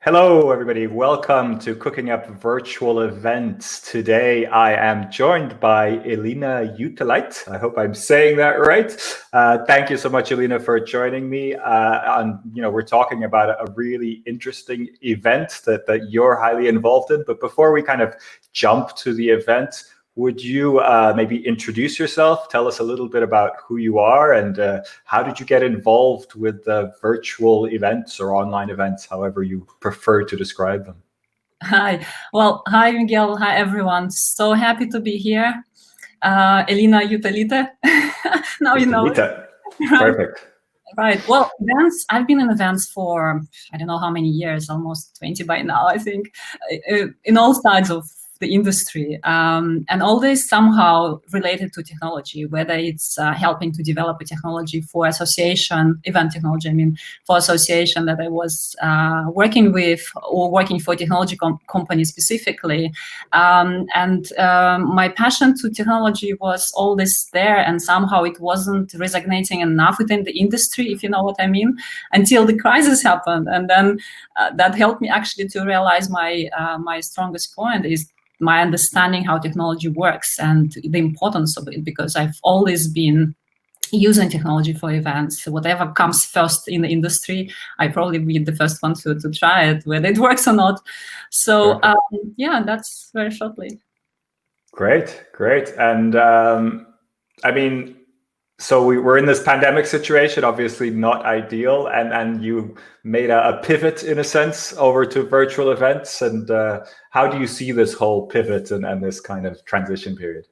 Hello, everybody. Welcome to Cooking Up Virtual Events. Today, I am joined by Elina Jutelyte. I hope I'm saying that right. Thank you so much, Elina, for joining me. We're talking about a really interesting event that you're highly involved in. But before we kind of jump to the event, would you maybe introduce yourself? Tell us a little bit about who you are and how did you get involved with virtual events or online events, however you prefer to describe them? Hi. Well, hi, Miguel. Hi, everyone. So happy to be here. Elina Jutelyte. Now you know it. Right. Perfect. Right. Well, events, I've been in events for, I don't know how many years, almost 20 by now, I think, in all sides of the industry. And all this somehow related to technology, whether it's helping to develop a technology for association, event technology, for association that I was working with or working for technology companies specifically. My passion to technology was always there, and somehow it wasn't resonating enough within the industry, if you know what I mean, until the crisis happened. And then that helped me actually to realize my strongest point is my understanding how technology works and the importance of it, because I've always been using technology for events. So whatever comes first in the industry, I probably be the first one to try it, whether it works or not. So yeah, that's very shortly. Great. And so we're in this pandemic situation, obviously not ideal, and you made a pivot in a sense over to virtual events. And how do you see this whole pivot and this kind of transition period?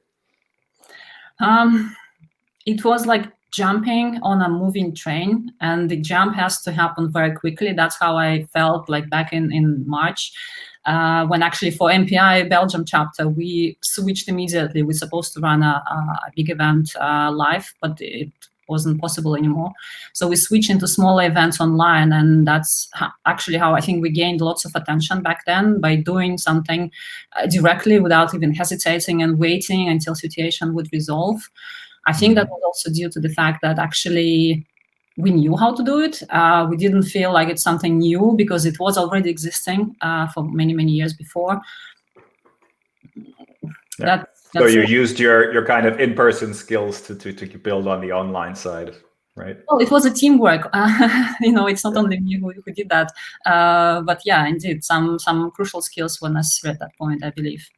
It was like jumping on a moving train, and the jump has to happen very quickly. That's how I felt like back in March. When actually for MPI Belgium chapter, we switched immediately. We're supposed to run a big event live, but it wasn't possible anymore. So we switched into smaller events online, and that's actually how I think we gained lots of attention back then, by doing something directly without even hesitating and waiting until situation would resolve. I think that was also due to the fact that actually we knew how to do it. We didn't feel like it's something new because it was already existing for many, many years before. Yeah. So you used your kind of in-person skills to build on the online side, right? Well, it was a teamwork. It's not only me who did that. But yeah, indeed, some crucial skills were necessary at that point, I believe.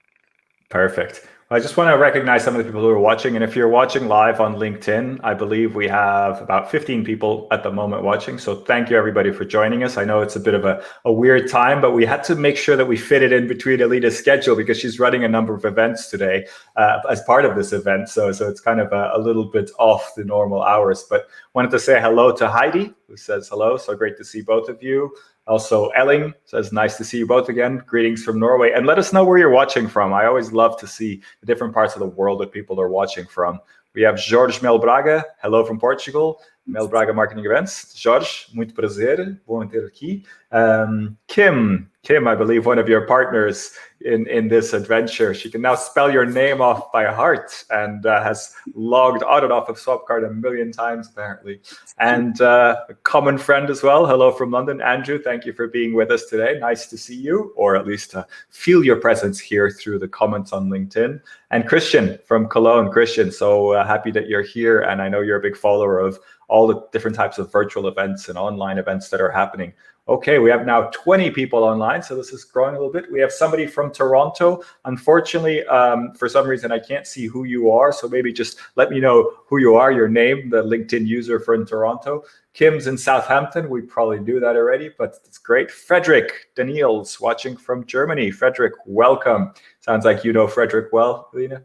Perfect. I just want to recognize some of the people who are watching. And if you're watching live on LinkedIn, I believe we have about 15 people at the moment watching. So thank you, everybody, for joining us. I know it's a bit of a weird time, but we had to make sure that we fit it in between Elina's schedule because she's running a number of events today as part of this event. So it's kind of a little bit off the normal hours. But wanted to say hello to Heidi, who says hello. So great to see both of you. Also, Elling says, nice to see you both again. Greetings from Norway. And let us know where you're watching from. I always love to see the different parts of the world that people are watching from. We have Jorge Melbraga. Hello from Portugal. Melbraga Marketing Events. Jorge, muito prazer. Bom ter aqui. Kim, I believe one of your partners in this adventure. She can now spell your name off by heart and has logged on and off of Swapcard 1 million times, apparently. And a common friend as well. Hello from London. Andrew, thank you for being with us today. Nice to see you, or at least feel your presence here through the comments on LinkedIn. And Christian from Cologne. Christian, so happy that you're here. And I know you're a big follower of all the different types of virtual events and online events that are happening. Okay, we have now 20 people online, so this is growing a little bit. We have somebody from Toronto. Unfortunately, for some reason, I can't see who you are, so maybe just let me know who you are, your name, the LinkedIn user from Toronto. Kim's in Southampton. We probably do that already, but it's great. Frederick Daniels watching from Germany. Frederick, welcome. Sounds like you know Frederick well, Elina.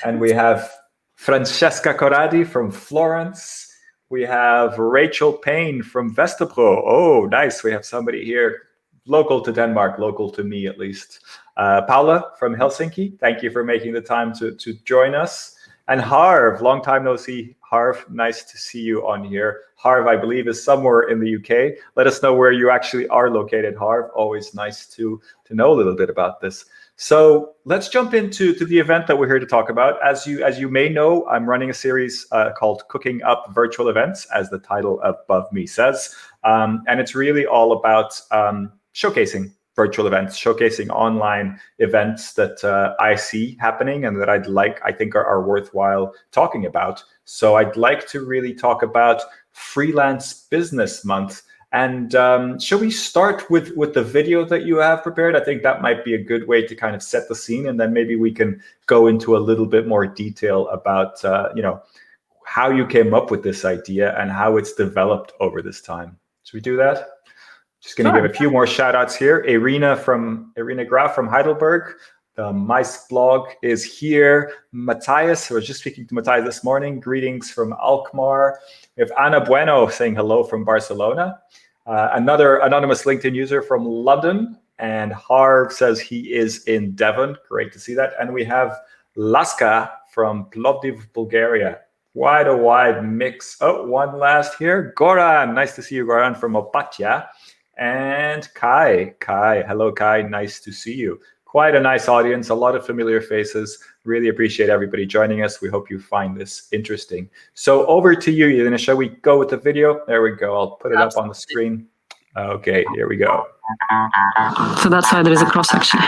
And we have Francesca Corradi from Florence. We have Rachel Payne from Vestapro. Oh, nice. We have somebody here local to Denmark, local to me at least. Paula from Helsinki. Thank you for making the time to join us. And Harv, long time no see. Harv, nice to see you on here. Harv, I believe, is somewhere in the UK. Let us know where you actually are located, Harv. Always nice to know a little bit about this. So let's jump into the event that we're here to talk about. As you may know, I'm running a series called Cooking Up Virtual Events, as the title above me says. And it's really all about showcasing virtual events, showcasing online events that I see happening and that I think are worthwhile talking about. So I'd like to really talk about Freelance Business Month. And shall we start with the video that you have prepared? I think that might be a good way to kind of set the scene, and then maybe we can go into a little bit more detail about how you came up with this idea and how it's developed over this time. Should we do that? Just going to give a few more shout outs here. Irina Graf from Heidelberg. The Mice blog is here. Matthias, I was just speaking to Matthias this morning. Greetings from Alkmaar. We have Ana Bueno saying hello from Barcelona. Another anonymous LinkedIn user from London. And Harv says he is in Devon. Great to see that. And we have Laska from Plovdiv, Bulgaria. Quite a wide mix. Oh, one last here. Goran. Nice to see you, Goran, from Opatya. And Kai. Hello, Kai. Nice to see you. Quite a nice audience, a lot of familiar faces. Really appreciate everybody joining us. We hope you find this interesting. So over to you, Elina. Shall we go with the video? There we go. I'll put it up on the screen. Okay, here we go. So that's why there is a cross section.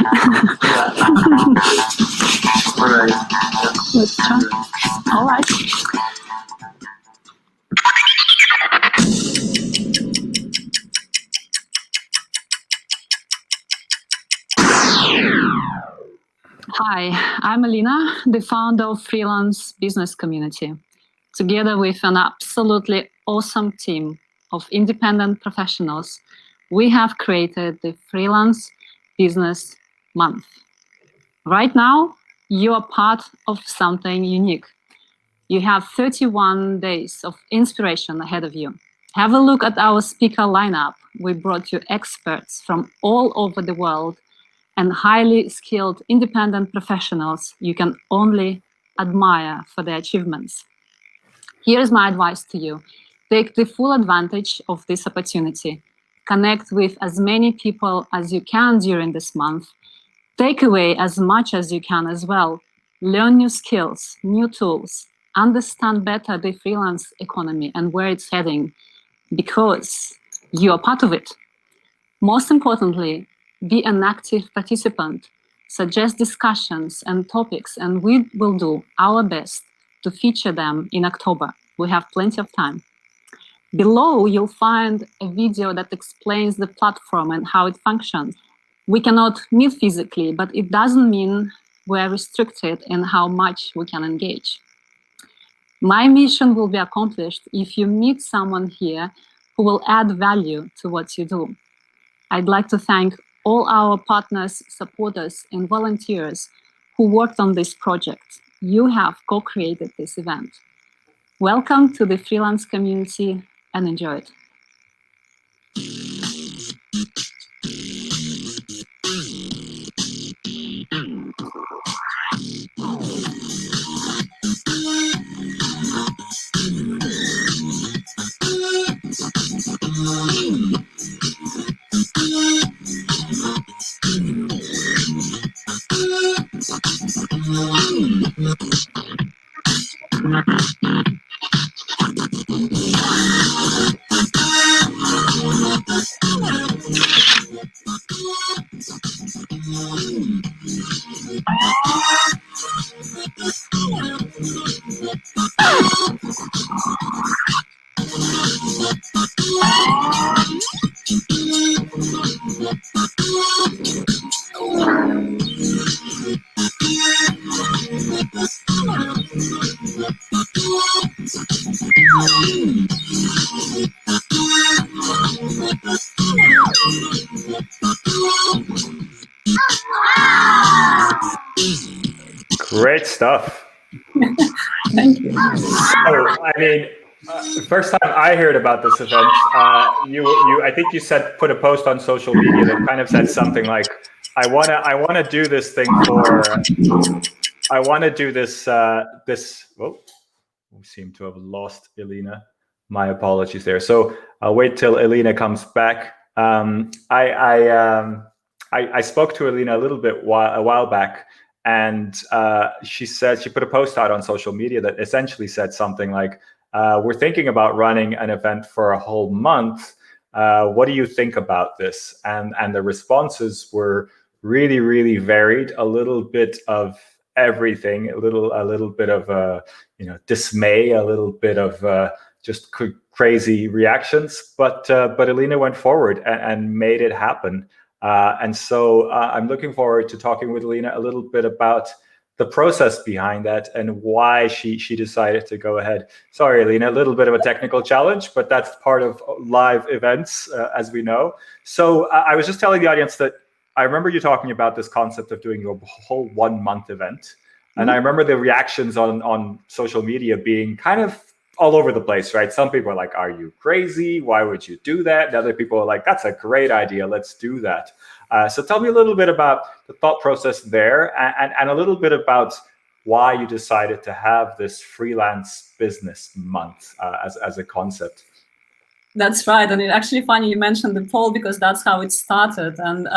All right. Let's try. All right. Hi, I'm Elina, the founder of Freelance Business Community. Together with an absolutely awesome team of independent professionals, we have created the Freelance Business Month. Right now, you are part of something unique. You have 31 days of inspiration ahead of you. Have a look at our speaker lineup. We brought you experts from all over the world and highly skilled independent professionals you can only admire for their achievements. Here's my advice to you. Take the full advantage of this opportunity. Connect with as many people as you can during this month. Take away as much as you can as well. Learn new skills, new tools. Understand better the freelance economy and where it's heading, because you are part of it. Most importantly, be an active participant. Suggest discussions and topics, and we will do our best to feature them in October. We have plenty of time. Below, you'll find a video that explains the platform and how it functions. We cannot meet physically, but it doesn't mean we're restricted in how much we can engage. My mission will be accomplished if you meet someone here who will add value to what you do. I'd like to thank all our partners, supporters, and volunteers who worked on this project. You have co-created this event. Welcome to the freelance community and enjoy it. Great stuff. Thank you. So, I mean, first time I heard about this event, I think you said put a post on social media that kind of said something like, I wanna do this thing for, I wanna do this oh, we seem to have lost Elina. My apologies there. So I'll wait till Elina comes back. I spoke to Elina a little bit a while back, and she said she put a post out on social media that essentially said something like, we're thinking about running an event for a whole month, What do you think about this? And the responses were really, really varied. A little bit of everything, a little bit of dismay, a little bit of just crazy reactions. But Elina went forward and made it happen. And so I'm looking forward to talking with Elina a little bit about the process behind that and why she decided to go ahead. Sorry, Elina, a little bit of a technical challenge, but that's part of live events, as we know. So I was just telling the audience that I remember you talking about this concept of doing a whole 1 month event. And I remember the reactions on social media being kind of all over the place, right? Some people are like, are you crazy? Why would you do that? And other people are like, that's a great idea. Let's do that. So tell me a little bit about the thought process there and a little bit about why you decided to have this freelance business month as a concept. That's right. And it's actually funny you mentioned the poll because that's how it started. And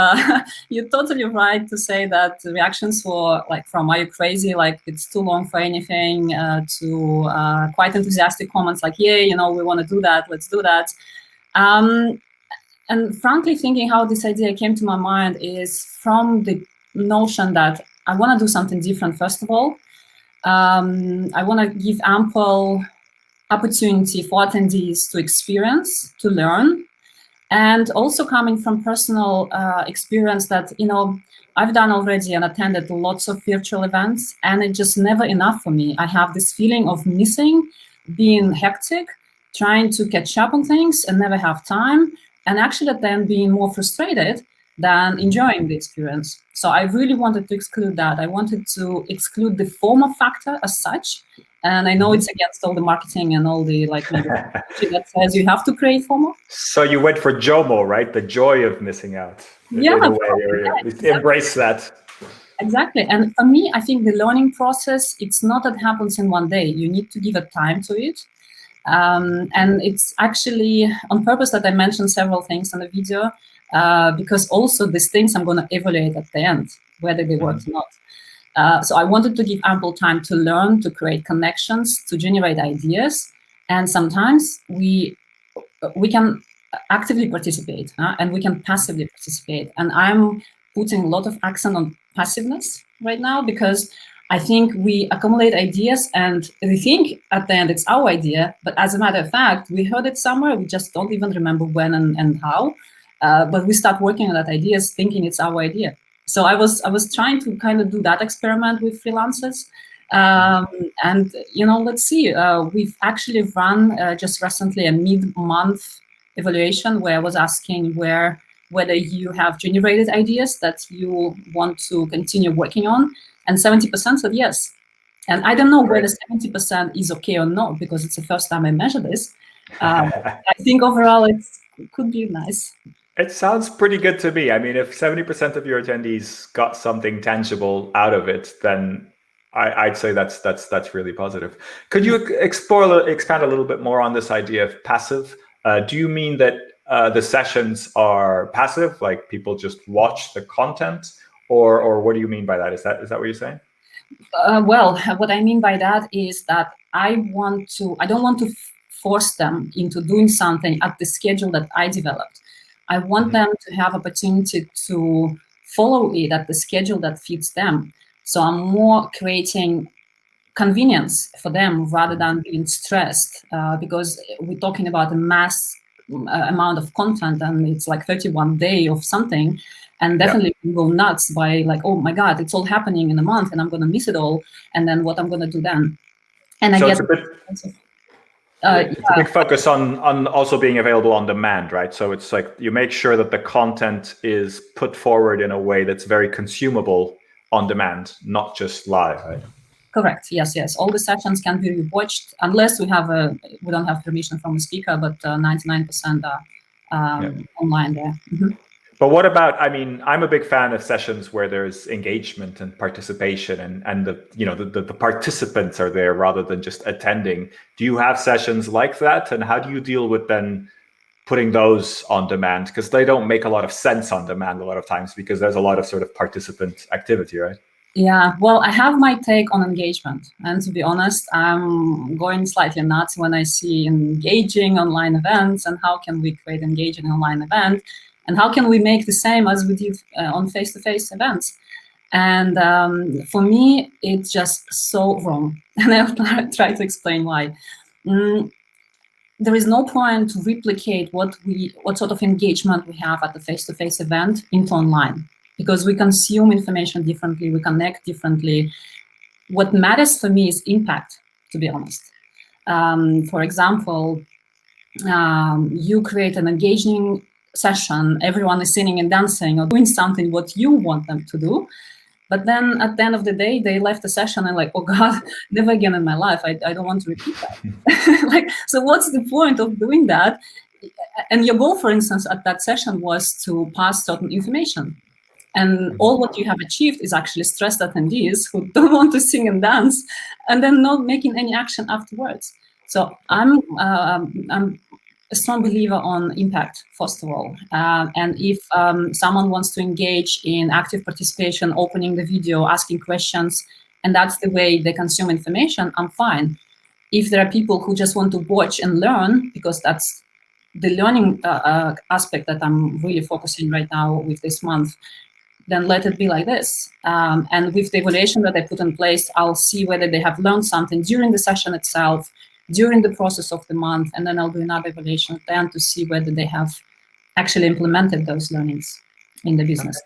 you're totally right to say that the reactions were like from, are you crazy? Like it's too long for anything, to quite enthusiastic comments like, yeah, we want to do that. Let's do that. And frankly, thinking how this idea came to my mind is from the notion that I want to do something different, first of all. I want to give ample opportunity for attendees to experience, to learn, and also coming from personal experience that, I've done already and attended lots of virtual events, and it's just never enough for me. I have this feeling of missing, being hectic, trying to catch up on things and never have time, and actually then being more frustrated than enjoying the experience. So I really wanted to exclude that. I wanted to exclude the FOMO factor as such. And I know it's against all the marketing and all the that says you have to create FOMO. So you went for JOMO, right? The joy of missing out. Yeah, in a way, exactly. Embrace that. Exactly. And for me, I think the learning process, it's not that happens in one day. You need to give a time to it. And it's actually on purpose that I mentioned several things in the video, because also these things I'm going to evaluate at the end, whether they work or not. So I wanted to give ample time to learn, to create connections, to generate ideas. And sometimes we can actively participate and we can passively participate. And I'm putting a lot of accent on passiveness right now because I think we accumulate ideas and we think at the end it's our idea. But as a matter of fact, we heard it somewhere. We just don't even remember when and how. But we start working on that ideas thinking it's our idea. So I was trying to kind of do that experiment with freelancers. And, let's see. We've actually run just recently a mid-month evaluation where I was asking whether you have generated ideas that you want to continue working on. And 70% said yes. And I don't know whether 70% is okay or not, because it's the first time I measure this. I think overall it could be nice. It sounds pretty good to me. I mean, if 70% of your attendees got something tangible out of it, then I'd say that's really positive. Could you expand a little bit more on this idea of passive? Do you mean that the sessions are passive, like people just watch the content, or what do you mean by that? Is that what you're saying? Well, what I mean by that is that I don't want to force them into doing something at the schedule that I developed. I want them to have opportunity to follow it at the schedule that fits them. So I'm more creating convenience for them rather than being stressed, because we're talking about a mass amount of content and it's like 31 days of something. And definitely go nuts by like, oh my God, it's all happening in a month and I'm going to miss it all. And then what I'm going to do then? And so I get it's a big focus on also being available on demand, right? So it's like you make sure that the content is put forward in a way that's very consumable on demand, not just live, right? Correct. Yes. All the sessions can be watched unless we don't have permission from the speaker, but 99% are online there. Mm-hmm. But what about, I mean, I'm a big fan of sessions where there's engagement and participation and the participants are there rather than just attending. Do you have sessions like that? And how do you deal with then putting those on demand? Because they don't make a lot of sense on demand a lot of times because there's a lot of sort of participant activity, right? Yeah, well, I have my take on engagement. And to be honest, I'm going slightly nuts when I see engaging online events and how can we create engaging online event and how can we make the same as we did on face-to-face events. And for me, it's just so wrong. And I'll try to explain why. There is no point to replicate what sort of engagement we have at the face-to-face event into online, because we consume information differently, we connect differently. What matters for me is impact, to be honest. For example, you create an engaging session, everyone is singing and dancing or doing something what you want them to do. But then at the end of the day, they left the session and like, oh God, never again in my life. I don't want to repeat that. Like, so what's the point of doing that? And your goal, for instance, at that session was to pass certain information. And all what you have achieved is actually stressed attendees who don't want to sing and dance and then not making any action afterwards. So I'm a strong believer on impact, first of all. And if someone wants to engage in active participation, opening the video, asking questions, and that's the way they consume information, I'm fine. If there are people who just want to watch and learn, because that's the learning aspect that I'm really focusing right now with this month, then let it be like this. And with the evaluation that I put in place, I'll see whether they have learned something during the session itself, during the process of the month, and then I'll do another evaluation at the end to see whether they have actually implemented those learnings in the business.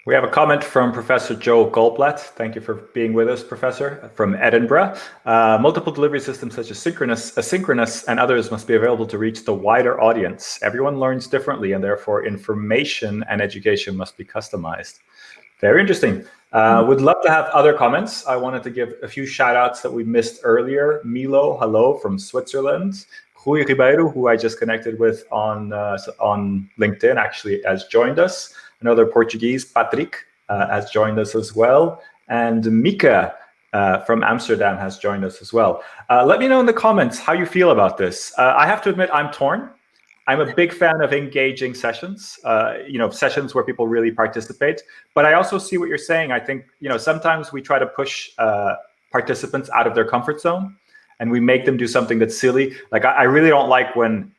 We have a comment from Professor Joe Goldblatt. Thank you for being with us, Professor, from Edinburgh. Multiple delivery systems such as asynchronous, and others must be available to reach the wider audience. Everyone learns differently, and therefore information and education must be customized. Very interesting. Would love to have other comments. I wanted to give a few shout outs that we missed earlier. Milo, hello, from Switzerland. Rui Ribeiro, who I just connected with on LinkedIn, actually has joined us. Another Portuguese, Patrick, has joined us as well. And Mika from Amsterdam has joined us as well. Let me know in the comments how you feel about this. I have to admit, I'm torn. I'm a big fan of engaging sessions, sessions where people really participate. But I also see what you're saying. I think, sometimes we try to push participants out of their comfort zone and we make them do something that's silly. Like I really don't like when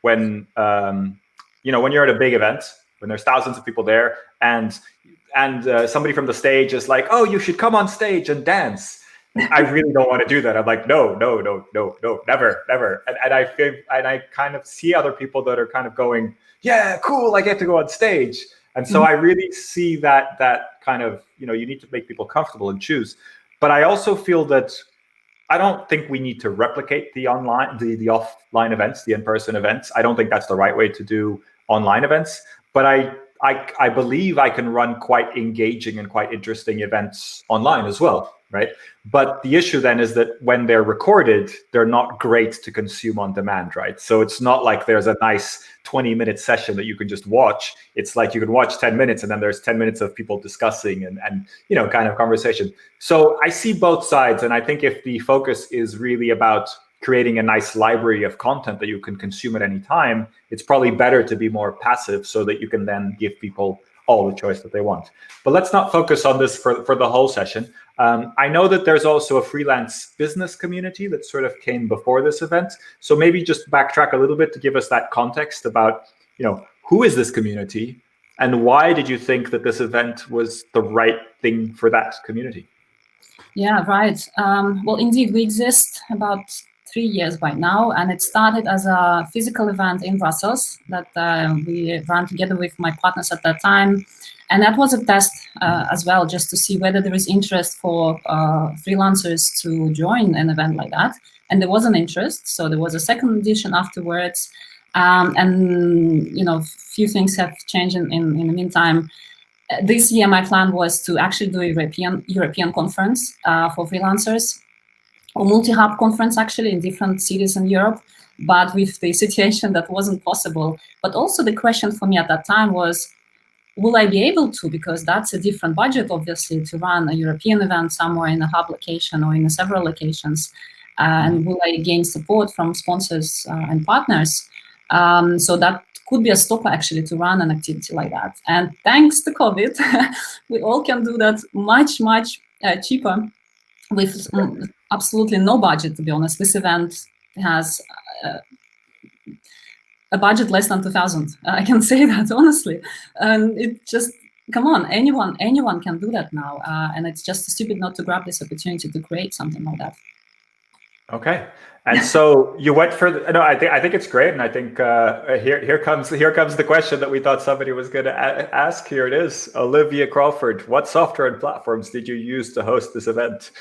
you're at a big event, when there's thousands of people there and somebody from the stage is like, oh, you should come on stage and dance. I really don't want to do that. I'm like, no, never. And I kind of see other people that are kind of going, yeah, cool, I get to go on stage. And so I really see that kind of, you need to make people comfortable and choose. But I also feel that I don't think we need to replicate the offline events, the in-person events. I don't think that's the right way to do online events. But I believe I can run quite engaging and quite interesting events online as well, right? But the issue then is that when they're recorded, they're not great to consume on demand, right? So it's not like there's a nice 20-minute session that you can just watch. It's like you can watch 10 minutes and then there's 10 minutes of people discussing and kind of conversation. So I see both sides. And I think if the focus is really about creating a nice library of content that you can consume at any time, it's probably better to be more passive so that you can then give people all the choice that they want. But let's not focus on this for the whole session. I know that there's also a freelance business community that sort of came before this event. So maybe just backtrack a little bit to give us that context about, who is this community and why did you think that this event was the right thing for that community? Yeah, right. Well, indeed, we exist about 3 years by now, and it started as a physical event in Brussels that we ran together with my partners at that time. And that was a test as well, just to see whether there is interest for freelancers to join an event like that. And there was an interest, so there was a second edition afterwards. And few things have changed in the meantime. This year, my plan was to actually do a European conference for freelancers, or multi-hub conference actually in different cities in Europe, but with the situation that wasn't possible. But also the question for me at that time was, will I be able to, because that's a different budget, obviously, to run a European event somewhere in a hub location or in several locations, and will I gain support from sponsors and partners? So that could be a stopper actually to run an activity like that. And thanks to COVID, we all can do that much cheaper with absolutely no budget, to be honest. This event has a budget less than 2,000. I can say that honestly. And it just, come on, anyone can do that now. And it's just stupid not to grab this opportunity to create something like that. Okay, and so you went for no. I think it's great, and I think here comes the question that we thought somebody was going to ask. Here it is, Olivia Crawford. What software and platforms did you use to host this event?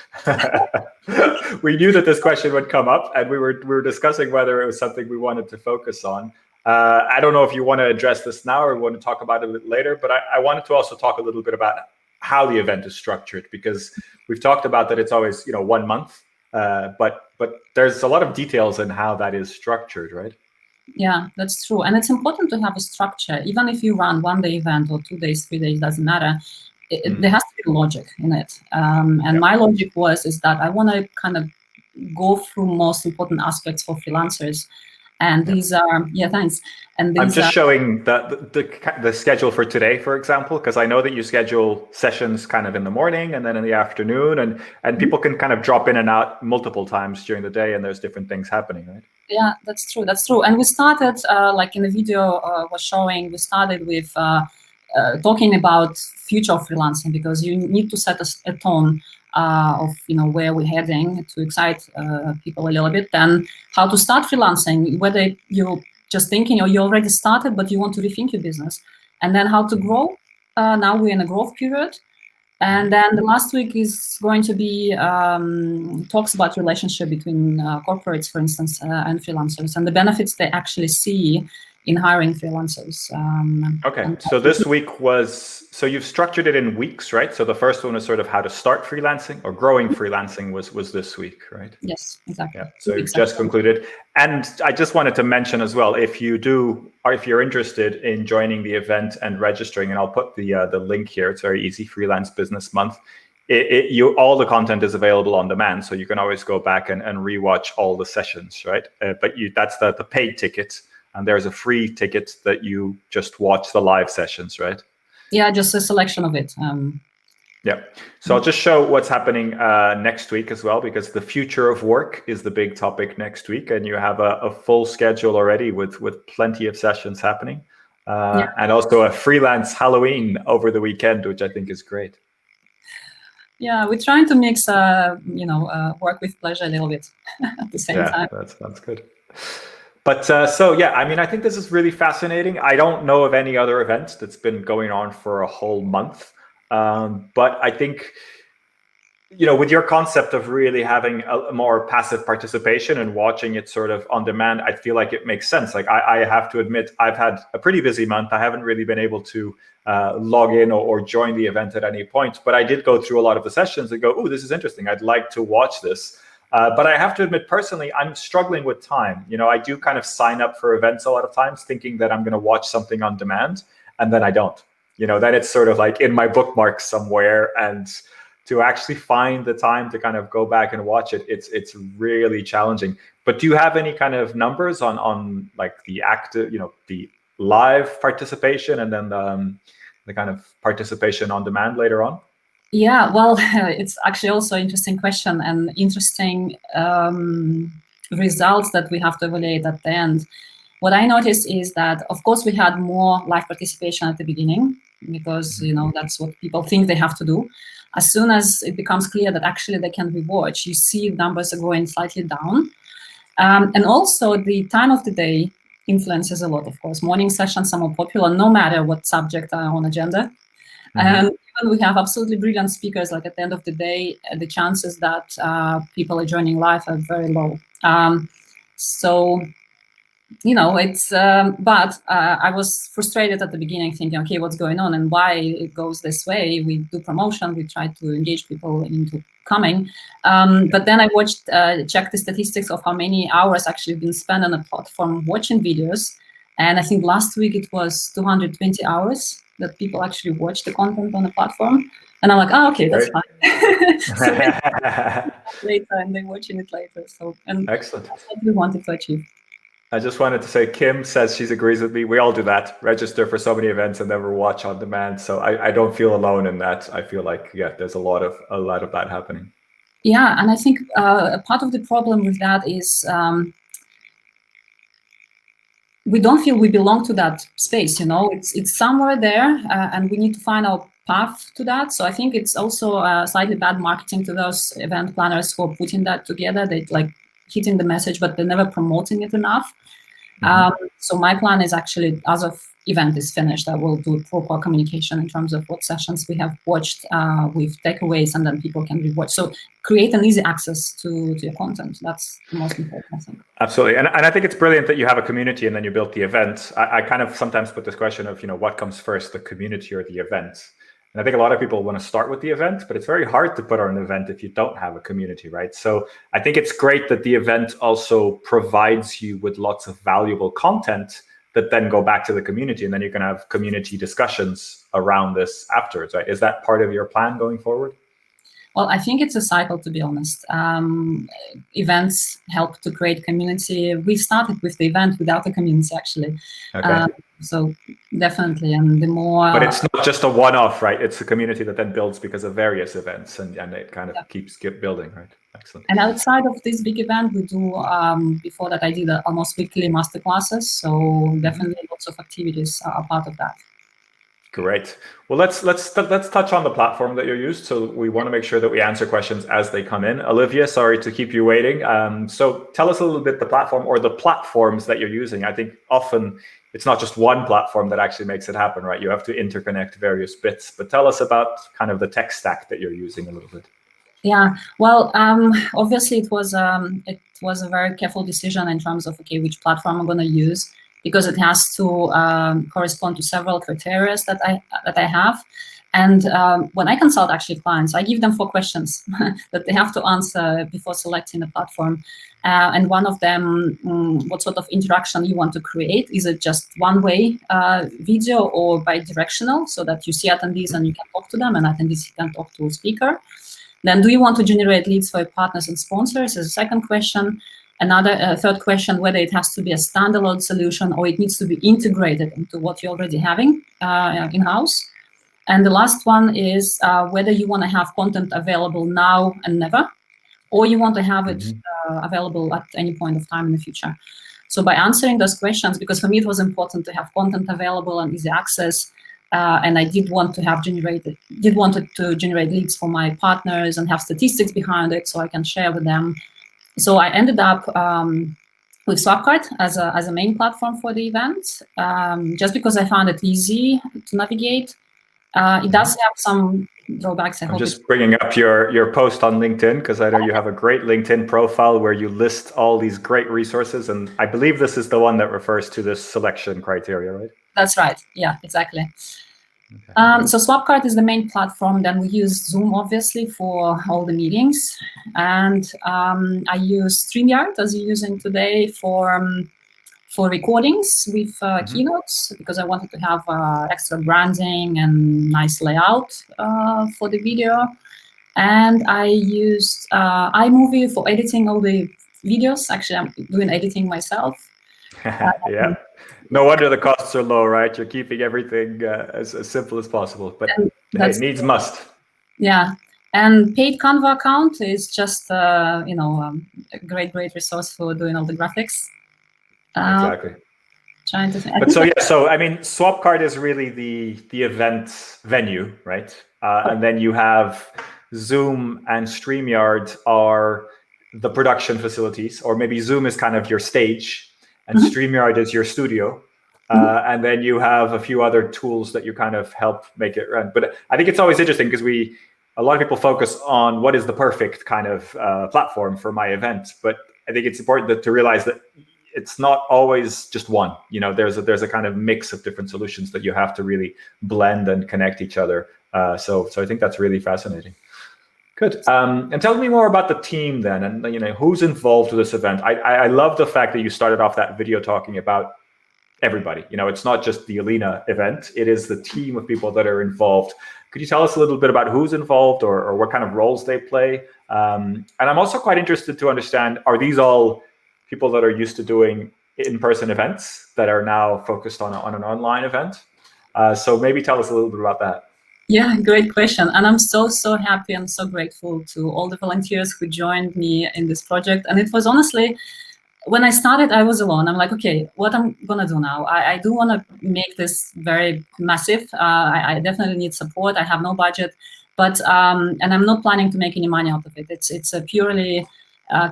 We knew that this question would come up, and we were discussing whether it was something we wanted to focus on. I don't know if you want to address this now or want to talk about it a bit later, but I wanted to also talk a little bit about how the event is structured, because we've talked about that it's always 1 month. But there's a lot of details in how that is structured, right? Yeah, that's true. And it's important to have a structure. Even if you run 1 day event or 2 days, 3 days, doesn't matter. There has to be logic in it. And my logic is that I want to kind of go through most important aspects for freelancers. And these are, thanks. And these I'm just showing the schedule for today, for example, because I know that you schedule sessions kind of in the morning and then in the afternoon, and people can kind of drop in and out multiple times during the day, and there's different things happening, right? Yeah, that's true. That's true. And we started, like in the video was showing, we started with talking about future of freelancing, because you need to set a tone of where we're heading to excite people a little bit, then how to start freelancing, whether you're just thinking or you already started but you want to rethink your business, and then how to grow. Now we're in a growth period, and then the last week is going to be talks about relationship between corporates, for instance, and freelancers, and the benefits they actually see in hiring freelancers. Okay, so this week so you've structured it in weeks, right? So the first one is sort of how to start freelancing or growing freelancing was this week, right? Yes, exactly. Yeah, so you've just concluded. And I just wanted to mention as well, if you're interested in joining the event and registering, and I'll put the link here, it's very easy, Freelance Business Month. All the content is available on demand, so you can always go back and rewatch all the sessions, right? But that's the paid ticket. And there's a free ticket that you just watch the live sessions, right? Yeah, just a selection of it. Yeah. So I'll just show what's happening next week as well, because the future of work is the big topic next week, and you have a full schedule already with plenty of sessions happening, and also a freelance Halloween over the weekend, which I think is great. Yeah, we're trying to mix, work with pleasure a little bit at the same time. Yeah, that's good. But so, yeah, I mean, I think this is really fascinating. I don't know of any other event that's been going on for a whole month. But I think, with your concept of really having a more passive participation and watching it sort of on demand, I feel like it makes sense. Like, I have to admit, I've had a pretty busy month. I haven't really been able to log in or join the event at any point. But I did go through a lot of the sessions and go, oh, this is interesting. I'd like to watch this. But I have to admit, personally, I'm struggling with time. I do kind of sign up for events a lot of times thinking that I'm going to watch something on demand, and then I don't. Then it's sort of like in my bookmarks somewhere, and to actually find the time to kind of go back and watch it, it's really challenging. But do you have any kind of numbers on like the active, the live participation, and then the kind of participation on demand later on? Yeah, well, it's actually also an interesting question and interesting results that we have to evaluate at the end. What I noticed is that, of course, we had more live participation at the beginning, because that's what people think they have to do. As soon as it becomes clear that actually they can rewatch, you see numbers are going slightly down. And also the time of the day influences a lot, of course. Morning sessions are more popular, no matter what subject are on agenda. And even we have absolutely brilliant speakers, like at the end of the day, the chances that people are joining live are very low. So, it's, but I was frustrated at the beginning thinking, okay, what's going on and why it goes this way? We do promotion, we try to engage people into coming. But then I checked the statistics of how many hours actually been spent on a platform watching videos. And I think last week it was 220 hours that people actually watch the content on the platform. And I'm like, oh, okay, that's fine. So later, and they're watching it later. So, and excellent. That's what we wanted to achieve. I just wanted to say, Kim says she agrees with me. We all do that. Register for so many events and never watch on demand. So I don't feel alone in that. I feel like, yeah, there's a lot of that happening. Yeah, and I think a part of the problem with that is we don't feel we belong to that space. It's somewhere there, and we need to find our path to that. So I think it's also slightly bad marketing to those event planners who are putting that together. They like hitting the message, but they're never promoting it enough. So my plan is actually, as of event is finished, I will do proper communication in terms of what sessions we have watched with takeaways, and then people can rewatch. So create an easy access to your content. That's the most important, I think. Absolutely. And I think it's brilliant that you have a community and then you built the event. I kind of sometimes put this question of, what comes first, the community or the event? And I think a lot of people want to start with the event, but it's very hard to put on an event if you don't have a community, right? So I think it's great that the event also provides you with lots of valuable content that then go back to the community, and then you can have community discussions around this afterwards, right? Is that part of your plan going forward? Well, I think it's a cycle, to be honest. Events help to create community. We started with the event without a community, actually. Okay. So definitely, and the more... But it's not just a one-off, right? It's a community that then builds because of various events, and it kind of keeps building, right? Excellent. And outside of this big event, we do, before that, I did almost weekly masterclasses. So definitely lots of activities are part of that. Great. Well, let's touch on the platform that you used. So we want to make sure that we answer questions as they come in. Olivia, sorry to keep you waiting. So tell us a little bit the platform or the platforms that you're using. I think often it's not just one platform that actually makes it happen, right? You have to interconnect various bits. But tell us about kind of the tech stack that you're using a little bit. Yeah. Well, obviously it was a very careful decision in terms of which platform I'm going to use, because it has to correspond to several criteria that I have. And when I consult actually clients, I give them 4 questions that they have to answer before selecting the platform. And one of them, what sort of interaction you want to create? Is it just one-way video or bi-directional, so that you see attendees and you can talk to them, and attendees can talk to a speaker? Then do you want to generate leads for your partners and sponsors? Is a second question. Another third question, whether it has to be a standalone solution or it needs to be integrated into what you're already having in-house. And the last one is whether you want to have content available now and never, or you want to have it available at any point of time in the future. So by answering those questions, because for me it was important to have content available and easy access, and I did want to generate leads for my partners and have statistics behind it so I can share with them. So I ended up with Swapcard as a main platform for the event, just because I found it easy to navigate. It does have some drawbacks. I'm just bringing up your post on LinkedIn, because I know you have a great LinkedIn profile where you list all these great resources, and I believe this is the one that refers to this selection criteria, right? That's right. Yeah, exactly. Okay. So Swapcard is the main platform. Then we use Zoom, obviously, for all the meetings. And I use StreamYard, as you're using today, for recordings with keynotes, because I wanted to have extra branding and nice layout for the video. And I used iMovie for editing all the videos. Actually, I'm doing editing myself. Yeah. No wonder the costs are low, right? You're keeping everything as simple as possible, but hey, needs must. Yeah, and paid Canva account is just a great resource for doing all the graphics. Exactly. Trying to think. But so I mean, Swapcard is really the event venue, right? And then you have Zoom and StreamYard are the production facilities, or maybe Zoom is kind of your stage. And StreamYard is your studio. And then you have a few other tools that you kind of help make it run. But I think it's always interesting because a lot of people focus on what is the perfect kind of platform for my event. But I think it's important to realize that it's not always just one. There's a kind of mix of different solutions that you have to really blend and connect each other. So I think that's really fascinating. Good. And tell me more about the team then, and who's involved with this event. I love the fact that you started off that video talking about everybody. It's not just the Elina event; it is the team of people that are involved. Could you tell us a little bit about who's involved or what kind of roles they play? And I'm also quite interested to understand: are these all people that are used to doing in-person events that are now focused on an online event. So maybe tell us a little bit about that. Yeah, great question. And I'm so happy and so grateful to all the volunteers who joined me in this project. And it was honestly, when I started, I was alone. I'm like, okay, what I'm gonna do now? I do want to make this very massive. I definitely need support. I have no budget, but and I'm not planning to make any money out of it. It's a purely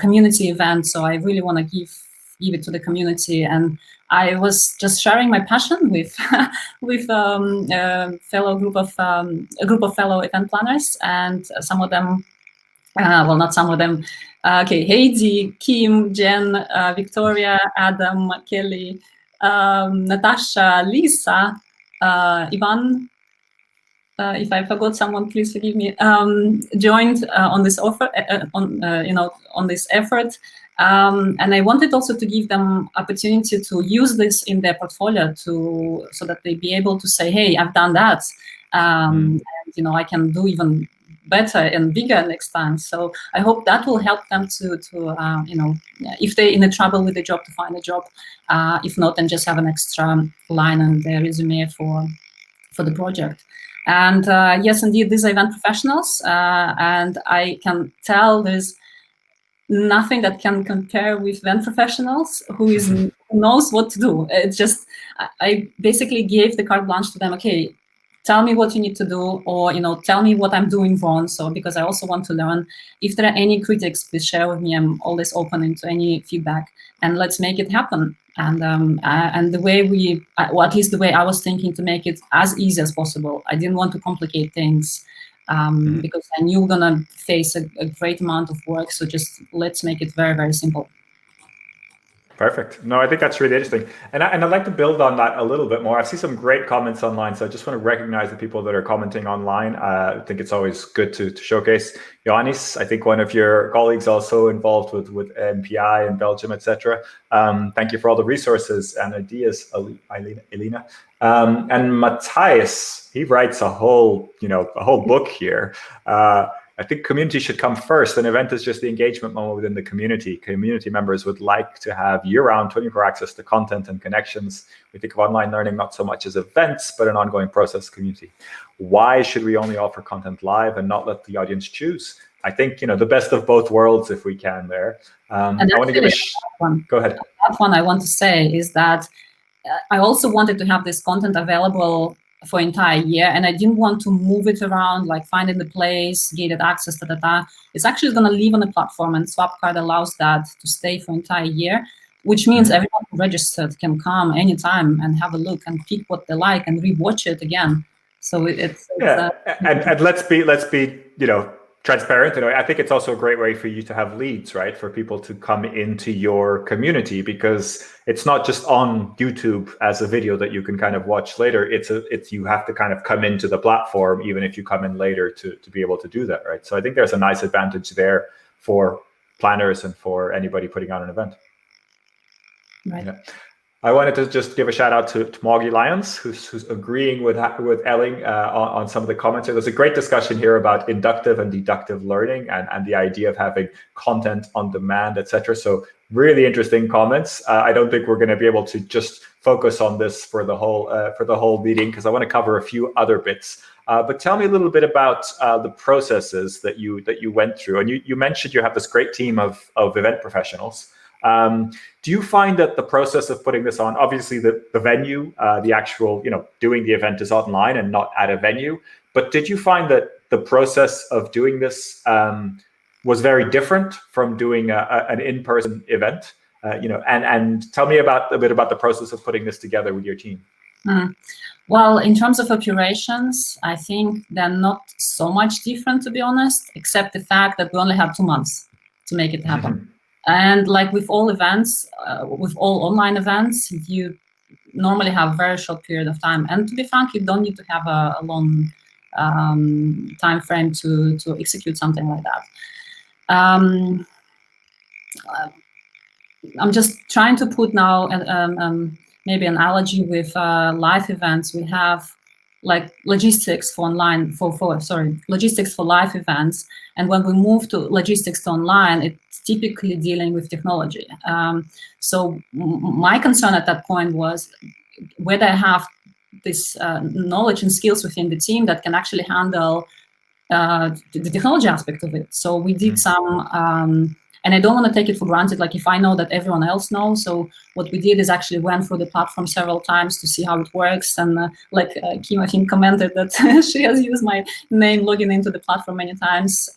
community event, so I really want to give it to the community. And I was just sharing my passion with with a group of fellow event planners, and some of them. Well, not some of them. Okay, Heidi, Kim, Jen, Victoria, Adam, Kelly, Natasha, Lisa, Ivan. If I forgot someone, please forgive me. Joined on this offer, on this effort, and I wanted also to give them opportunity to use this in their portfolio, so that they be able to say, "Hey, I've done that," and I can do even better and bigger next time. So I hope that will help them to if they're in a trouble with the job, to find a job. If not, then just have an extra line on their resume for the project. And yes, indeed, these are event professionals, and I can tell there's nothing that can compare with event professionals who knows what to do. It's just, I basically gave the carte blanche to them. Okay, tell me what you need to do, or tell me what I'm doing wrong. So because I also want to learn. If there are any critics, please share with me. I'm always open to any feedback, and let's make it happen. And the way or at least the way I was thinking, to make it as easy as possible. I didn't want to complicate things, because I knew we're gonna face a great amount of work. So just let's make it very, very simple. Perfect. No, I think that's really interesting. And I'd like to build on that a little bit more. I see some great comments online, so I just want to recognize the people that are commenting online. I think it's always good to showcase. Ioannis, I think one of your colleagues also involved with MPI in Belgium, etc. Thank you for all the resources and ideas, Elina. And Matthias, he writes a whole book here. I think community should come first. An event is just the engagement moment within the community. Community members would like to have year-round 24 access to content and connections. We think of online learning not so much as events, but an ongoing process community. Why should we only offer content live and not let the audience choose? I think, the best of both worlds, if we can there. I want to give Go ahead. That one I want to say is that I also wanted to have this content available for entire year, and I didn't want to move it around, like finding the place, gated access, It's actually going to live on the platform, and Swapcard allows that to stay for entire year, which means everyone who registered can come anytime and have a look and pick what they like and rewatch it again. So and let's be transparent. I think it's also a great way for you to have leads, right? For people to come into your community, because it's not just on YouTube as a video that you can kind of watch later. It's you have to kind of come into the platform, even if you come in later, to be able to do that, right? So I think there's a nice advantage there for planners and for anybody putting on an event. Right. Yeah. I wanted to just give a shout out to Moggy Lyons, who's agreeing with Elling on some of the comments. There's a great discussion here about inductive and deductive learning and the idea of having content on demand, etc. So really interesting comments. I don't think we're going to be able to just focus on this for the whole meeting, because I want to cover a few other bits. But tell me a little bit about the processes that you went through. And you mentioned you have this great team of event professionals. Do you find that the process of putting this on, obviously the venue, the actual, doing the event is online and not at a venue, but did you find that the process of doing this was very different from doing an in-person event? And tell me a bit about the process of putting this together with your team. Well, in terms of operations, I think they're not so much different, to be honest, except the fact that we only have 2 months to make it happen. And like with all events, with all online events, you normally have a very short period of time. And to be frank, you don't need to have a long time frame to execute something like that. I'm just trying to put now maybe an analogy with live events. We have like logistics for logistics for live events. And when we move to logistics to online, it's typically dealing with technology. So my concern at that point was whether I have this knowledge and skills within the team that can actually handle the technology aspect of it. So we did some, and I don't want to take it for granted, like if I know that everyone else knows. So what we did is actually went through the platform several times to see how it works. And Kim, I think, commented that she has used my name logging into the platform many times.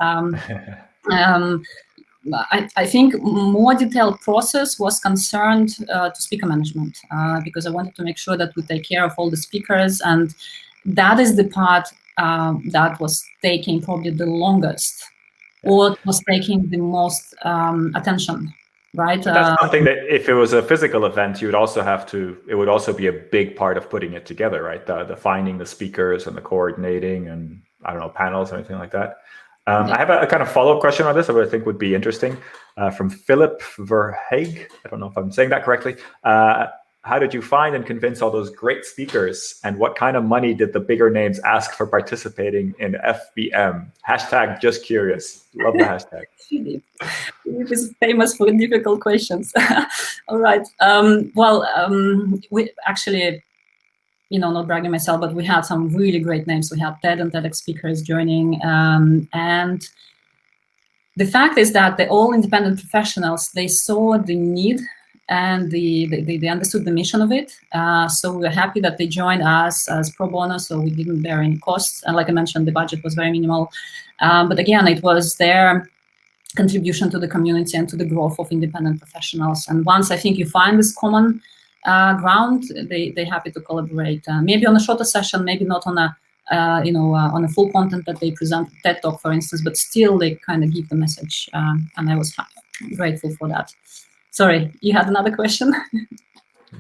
I think more detailed process was concerned to speaker management, because I wanted to make sure that we take care of all the speakers. And that is the part that was taking probably the longest, or was taking the most attention, right? That's something that if it was a physical event, you would also have to, it would also be a big part of putting it together, right? The finding the speakers and the coordinating and, I don't know, panels or anything like that. I have a kind of follow-up question on this that I think would be interesting from Philip Verheeg. I don't know if I'm saying that correctly. How did you find and convince all those great speakers? And what kind of money did the bigger names ask for participating in FBM? Hashtag just curious. Love the hashtag. Philip is famous for difficult questions. All right. We actually, not bragging myself, but we had some really great names. We had TED and TEDx speakers joining. And the fact is that they're all independent professionals. They saw the need and they understood the mission of it. So we're happy that they joined us as pro bono, so we didn't bear any costs. And like I mentioned, the budget was very minimal. But again, it was their contribution to the community and to the growth of independent professionals. And once I think you find this common ground, they're happy to collaborate. Maybe on a shorter session, maybe not on a on a full content that they present, TED Talk, for instance, but still they kind of give the message. And I was grateful for that. Sorry, you had another question?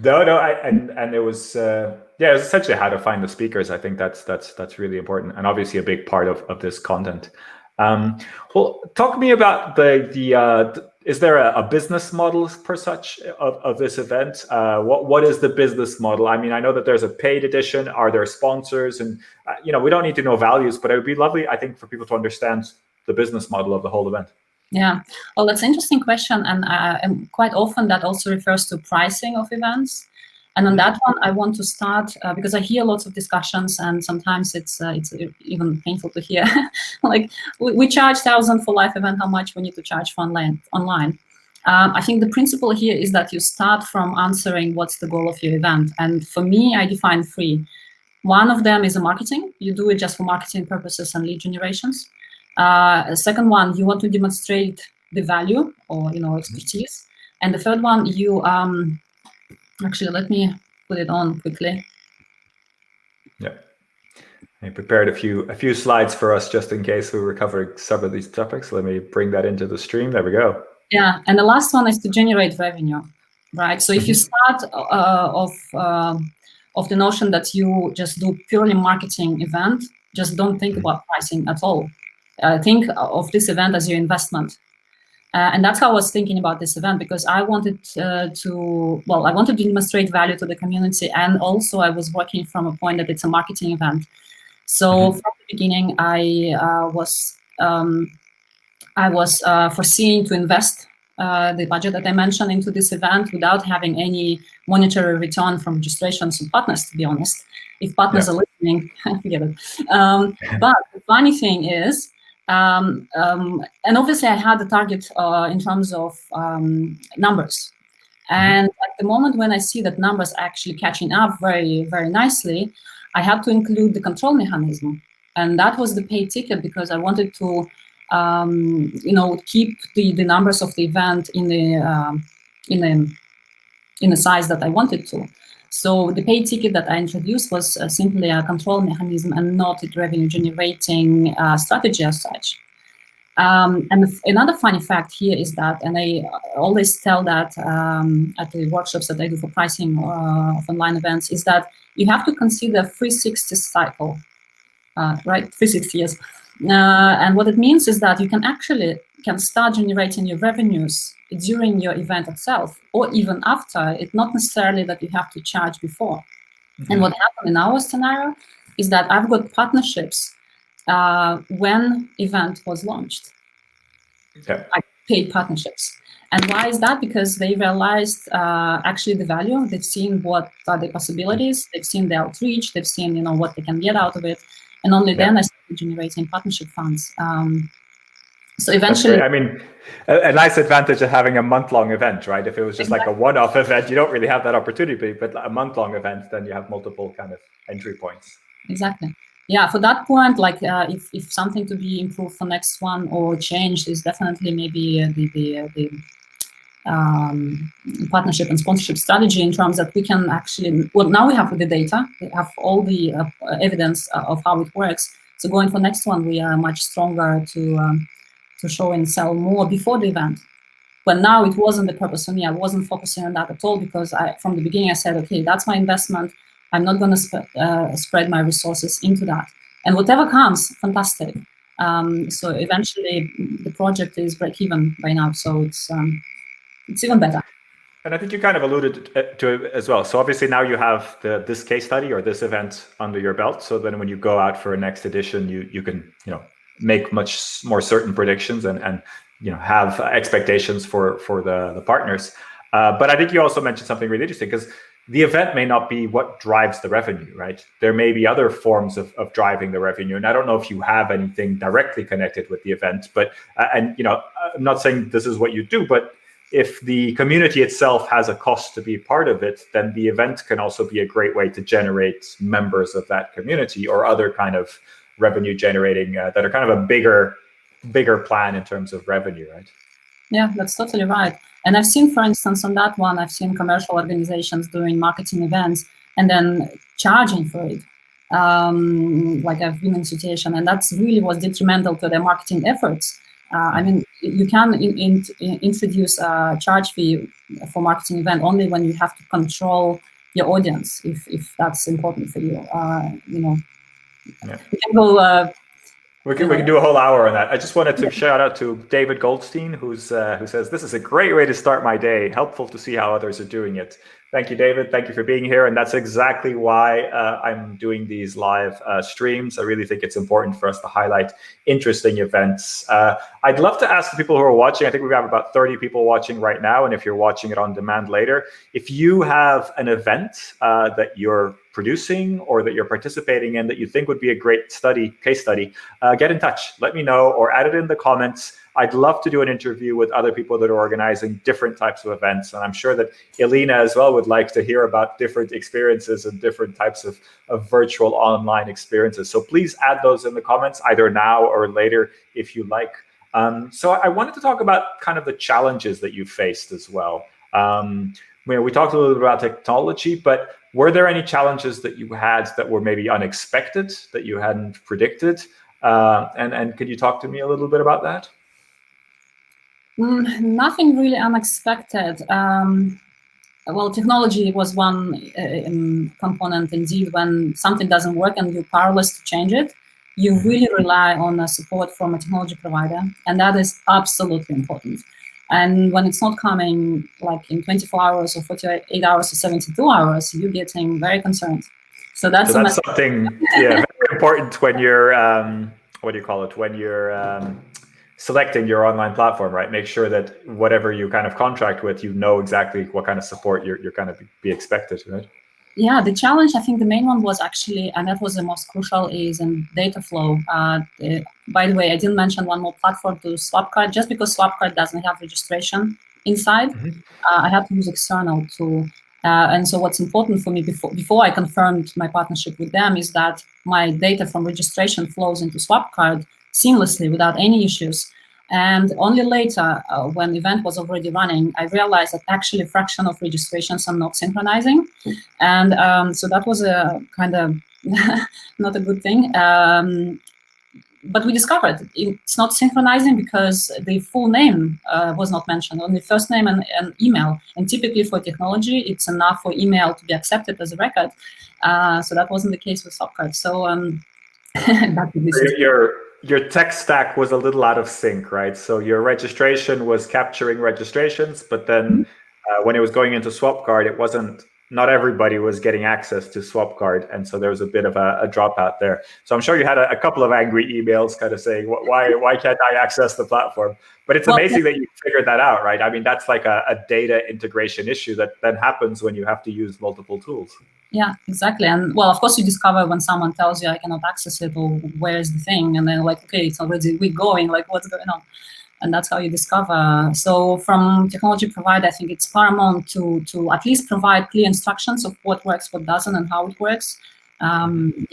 No, and it was it was essentially how to find the speakers. I think that's really important, and obviously a big part of this content. Well, talk to me about the is there a business model per such of this event? What is the business model? I mean, I know that there's a paid edition. Are there sponsors? And we don't need to know values, but it would be lovely, I think, for people to understand the business model of the whole event. Yeah, well, that's an interesting question, and quite often that also refers to pricing of events. And on that one, I want to start because I hear lots of discussions, and sometimes it's even painful to hear. Like we charge 1,000 for live event. How much we need to charge for online? I think the principle here is that you start from answering what's the goal of your event. And for me, I define three. One of them is a marketing. You do it just for marketing purposes and lead generations. Second one, you want to demonstrate the value or expertise. And the third one, you actually, let me put it on quickly. Yeah, I prepared a few slides for us just in case we were covering some of these topics. Let me bring that into the stream. There we go. Yeah, and the last one is to generate revenue, right? So if you start of the notion that you just do purely marketing event, just don't think about pricing at all. Think of this event as your investment. And that's how I was thinking about this event, because I wanted to demonstrate value to the community, and also I was working from a point that it's a marketing event. So from the beginning, I was foreseeing to invest the budget that I mentioned into this event without having any monetary return from registrations and partners, to be honest. If partners are listening, forget it. But the funny thing is, and obviously I had the target in terms of numbers. And at the moment when I see that numbers are actually catching up very, very nicely, I had to include the control mechanism. And that was the paid ticket, because I wanted to keep the numbers of the event in the size that I wanted to. So the paid ticket that I introduced was simply a control mechanism and not a revenue generating strategy as such. And another funny fact here is that, and I always tell that at the workshops that I do for pricing of online events, is that you have to consider 360 cycle, right? 360 years. And what it means is that you can start generating your revenues during your event itself, or even after. It's not necessarily that you have to charge before. And what happened in our scenario is that I've got partnerships when event was launched. Okay. I paid partnerships. And why is that? Because they realized actually the value. They've seen what are the possibilities. They've seen the outreach. They've seen, you know, what they can get out of it. And only then I started generating partnership funds. So eventually, I mean, a nice advantage of having a month-long event, right? If it was just like a one-off event, you don't really have that opportunity. But a month-long event, then you have multiple kind of entry points. Exactly. Yeah, for that point, like if something to be improved for next one or changed is definitely maybe the partnership and sponsorship strategy, in terms that we can actually, well, now we have the data, we have all the evidence of how it works. So going for next one, we are much stronger to show and sell more before the event. But now it wasn't the purpose for me. I wasn't focusing on that at all, because from the beginning I said, okay, that's my investment. I'm not going to spread my resources into that. And whatever comes, fantastic. So eventually the project is break even by now. So it's even better. And I think you kind of alluded to it as well. So obviously now you have this case study or this event under your belt. So then when you go out for a next edition, you can, you know, make much more certain predictions and you know, have expectations for the partners. But I think you also mentioned something really interesting, because the event may not be what drives the revenue, right? There may be other forms of driving the revenue. And I don't know if you have anything directly connected with the event, but, and, you know, I'm not saying this is what you do, but if the community itself has a cost to be part of it, then the event can also be a great way to generate members of that community or other kind of revenue generating that are kind of a bigger plan in terms of revenue, right? Yeah, that's totally right. And I've seen, for instance, on that one, I've seen commercial organizations doing marketing events and then charging for it. Like I've been in situation, and that's really was detrimental to their marketing efforts. I mean, you can introduce a charge fee for marketing event only when you have to control your audience, if that's important for you. You know, yeah. You can go. We can do a whole hour on that. I just wanted to shout out to David Goldstein, who says, "This is a great way to start my day. Helpful to see how others are doing it." Thank you, David. Thank you for being here. And that's exactly why I'm doing these live streams. I really think it's important for us to highlight interesting events. I'd love to ask the people who are watching, I think we have about 30 people watching right now. And if you're watching it on demand later, if you have an event that you're producing or that you're participating in that you think would be a great case study, get in touch. Let me know or add it in the comments. I'd love to do an interview with other people that are organizing different types of events. And I'm sure that Elina as well would like to hear about different experiences and different types of virtual online experiences. So please add those in the comments either now or later if you like. So I wanted to talk about kind of the challenges that you faced as well. We talked a little bit about technology, but were there any challenges that you had that were maybe unexpected, that you hadn't predicted? And could you talk to me a little bit about that? Nothing really unexpected. Well, technology was one component indeed. When something doesn't work and you're powerless to change it, you really rely on support from a technology provider, and that is absolutely important. And when it's not coming like in 24 hours or 48 hours or 72 hours, you're getting very concerned. So that's something very important when you're, what do you call it? When you're selecting your online platform, right? Make sure that whatever you kind of contract with, you know exactly what kind of support you're kind of be expected, right? Yeah, the challenge, I think the main one was actually, and that was the most crucial, is in data flow. By the way, I didn't mention one more platform to SwapCard, just because SwapCard doesn't have registration inside. I had to use external tool. And so what's important for me before I confirmed my partnership with them is that my data from registration flows into SwapCard seamlessly without any issues. And only later, when the event was already running, I realized that actually a fraction of registrations are not synchronizing. And so that was a kind of not a good thing. But we discovered it's not synchronizing because the full name was not mentioned, only first name and email. And typically for technology, it's enough for email to be accepted as a record. So that wasn't the case with SwapCard. So back to this. Your tech stack was a little out of sync, right? So your registration was capturing registrations, but then when it was going into SwapCard, it wasn't not everybody was getting access to Swapcard, and so there was a bit of a dropout there. So I'm sure you had a couple of angry emails kind of saying, why can't I access the platform? But it's amazing that you figured that out, right? I mean, that's like a data integration issue that then happens when you have to use multiple tools. Yeah, exactly. And well, of course, you discover when someone tells you I cannot access it, or where is the thing, and then like, okay, it's already we're going, like what's going on? And that's how you discover. So from technology provider, I think it's paramount to at least provide clear instructions of what works, what doesn't, and how it works. And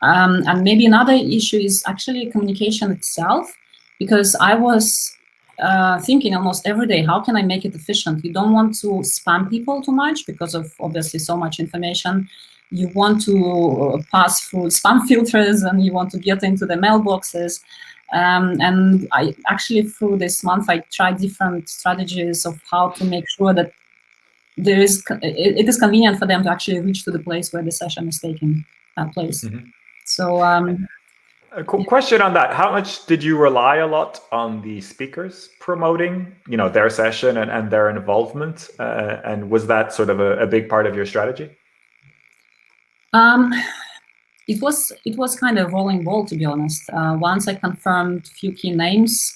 maybe another issue is actually communication itself, because I was thinking almost every day, how can I make it efficient? You don't want to spam people too much because of obviously so much information. You want to pass through spam filters, and you want to get into the mailboxes. And I actually, through this month, I tried different strategies of how to make sure that it is convenient for them to actually reach to the place where the session is taking place. So a question on that: how much did you rely a lot on the speakers promoting, their session and their involvement? And was that sort of a big part of your strategy? It was kind of rolling ball, to be honest. Once I confirmed a few key names,